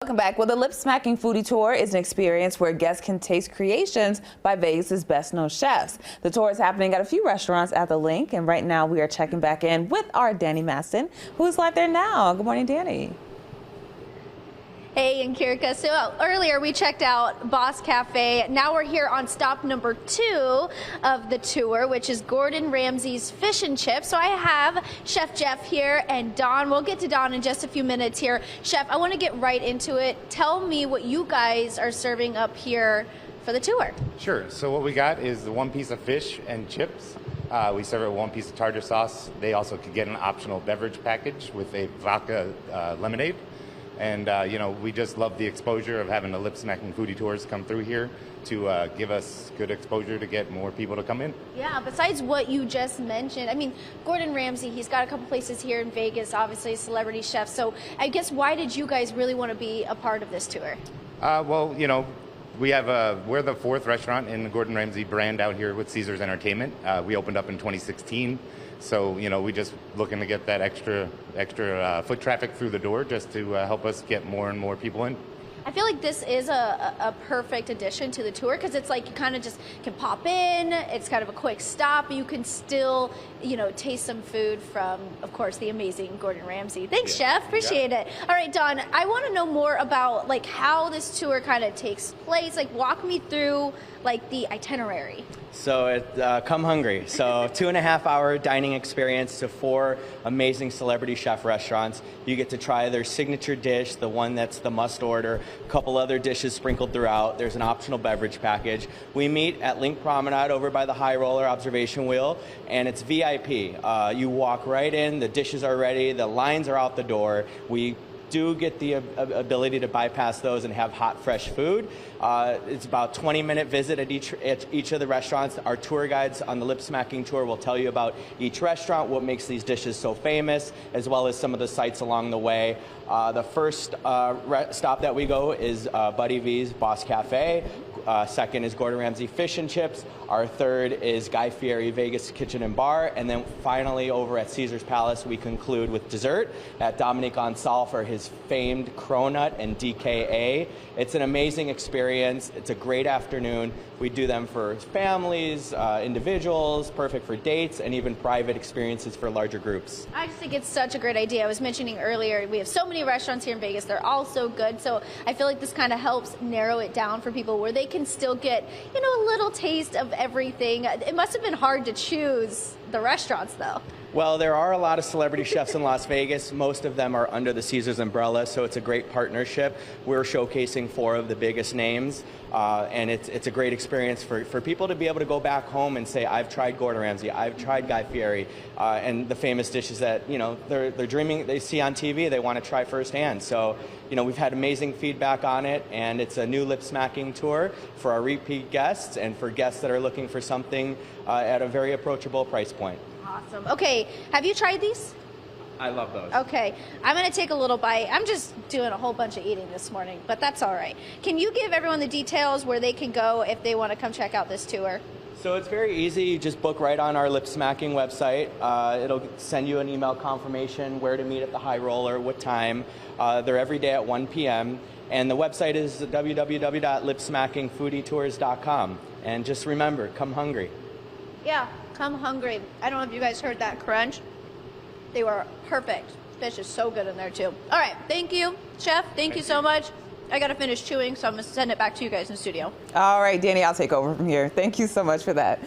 Welcome back. Well, the Lip Smacking Foodie Tour is an experience where guests can taste creations by Vegas's best-known chefs. The tour is happening at a few restaurants at the LINQ, and right now we are checking back in with our Danny Maston, who is live there now. Good morning, Danny. Hey, and Kirka. So earlier we checked out Boss Cafe. Now we're here on stop number 2 of the tour, which is Gordon Ramsay's Fish and Chips. So I have Chef Jeff here and Don. We'll get to Don in just a few minutes here. Chef, I want to get right into it. Tell me what you guys are serving up here for the tour. Sure. So what we got is the 1 piece of fish and chips. We serve it with 1 piece of tartar sauce. They also could get an optional beverage package with a vodka lemonade. And, we just love the exposure of having the Lip Smacking Foodie Tours come through here to give us good exposure to get more people to come in. Yeah, besides what you just mentioned, I mean, Gordon Ramsay, he's got a couple places here in Vegas, obviously a celebrity chef. So I guess why did you guys really want to be a part of this tour? We have we're the 4th restaurant in the Gordon Ramsay brand out here with Caesars Entertainment. We opened up in 2016. So, we just looking to get that extra foot traffic through the door just to help us get more and more people in. I feel like this is a perfect addition to the tour because it's like you kind of just can pop in. It's kind of a quick stop. But you can still, taste some food from, of course, the amazing Gordon Ramsay. Thanks, Chef. Appreciate it. All right, Don, I want to know more about how this tour kind of takes place. Walk me through the itinerary. So come hungry. So 2.5-hour dining experience to 4 amazing celebrity chef restaurants. You get to try their signature dish, the one that's the must order, a couple other dishes sprinkled throughout. There's an optional beverage package. We meet at LINQ Promenade over by the High Roller observation wheel, and it's VIP. You walk right in, the dishes are ready, the lines are out the door. We do get the ability to bypass those and have hot, fresh food. It's about a 20-minute visit at each of the restaurants. Our tour guides on the Lip Smacking Tour will tell you about each restaurant, what makes these dishes so famous, as well as some of the sights along the way. The first stop that we go is Buddy V's Boss Cafe. Second is Gordon Ramsay Fish and Chips. Our third is Guy Fieri Vegas Kitchen and Bar. And then finally over at Caesar's Palace, we conclude with dessert at Dominique Ansel for his famed cronut and DKA. It's an amazing experience. It's a great afternoon. We do them for families, individuals, perfect for dates, and even private experiences for larger groups. I just think it's such a great idea. I was mentioning earlier, we have so many restaurants here in Vegas. They're all so good. So I feel like this kind of helps narrow it down for people where they can still get, a little taste of everything. It must have been hard to choose the restaurants, though. Well, there are a lot of celebrity chefs in Las Vegas. Most of them are under the Caesars umbrella, so it's a great partnership. We're showcasing 4 of the biggest names, and it's a great experience for people to be able to go back home and say, I've tried Gordon Ramsay, I've tried Guy Fieri, and the famous dishes that, they're dreaming, they see on TV, they want to try firsthand. So, we've had amazing feedback on it, and it's a new lip smacking tour for our repeat guests and for guests that are looking for something at a very approachable price point. Awesome. Okay, have you tried these? I love those. Okay, I'm going to take a little bite. I'm just doing a whole bunch of eating this morning, but that's all right. Can you give everyone the details where they can go if they want to come check out this tour? So it's very easy. You just book right on our Lip Smacking website. It'll send you an email confirmation where to meet at the High Roller, what time. They're every day at 1 p.m. And the website is www.lipsmackingfoodietours.com. And just remember, come hungry. Yeah, come hungry. I don't know if you guys heard that crunch. They were perfect. Fish is so good in there too. All right, thank you, Chef. Thank you so much. I got to finish chewing, so I'm going to send it back to you guys in the studio. All right, Danny, I'll take over from here. Thank you so much for that.